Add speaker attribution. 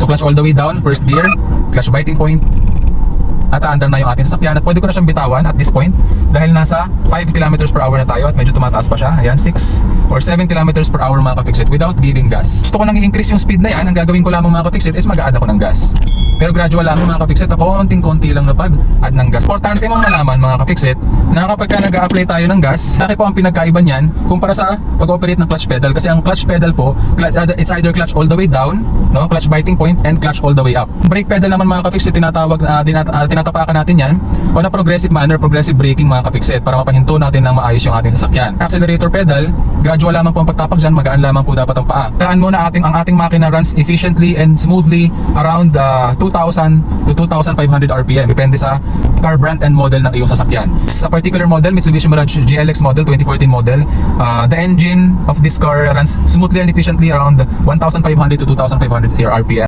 Speaker 1: clutch all the way down, first gear, clutch biting point, at under na yung ating sasakyan at pwede ko na siyang bitawan at this point dahil nasa 5 kilometers per hour na tayo at medyo tumataas pa siya. Ayan, 6 or 7 kilometers per hour mga ka-fixit without giving gas. Gusto ko nang i-increase yung speed na yan. Ang gagawin ko lamang mga ka-fixit is mag-a-add ako ng gas. Pero gradual lang mga ka-fixit, konting-konti lang na pag-add ng gas. Importante mong malaman mga ka-fixit na kapag ka nag-a-apply tayo ng gas, laki po ang pinagkaiba niyan kumpara sa pag-operate ng clutch pedal. Kasi ang clutch pedal po, it's either clutch all the way down, no? Clutch biting point, and clutch all the way up. Brake pedal naman mga ka-fixit, tinatapakan natin yan on a progressive manner, progressive braking mga ka-fixit para mapahinto natin ng maayos yung ating sasakyan. Accelerator pedal, gradual lamang po ang pagtapak dyan, magaan lamang po dapat ang paa. Kailangan muna ang ating makina runs efficiently and smoothly around 2,000 to 2,500 RPM. Depende sa car brand and model ng iyong sasakyan. Sa particular model, Mitsubishi Mirage GLX model, 2014 model, the engine of this car runs smoothly and efficiently around 1,500 to 2,500 RPM.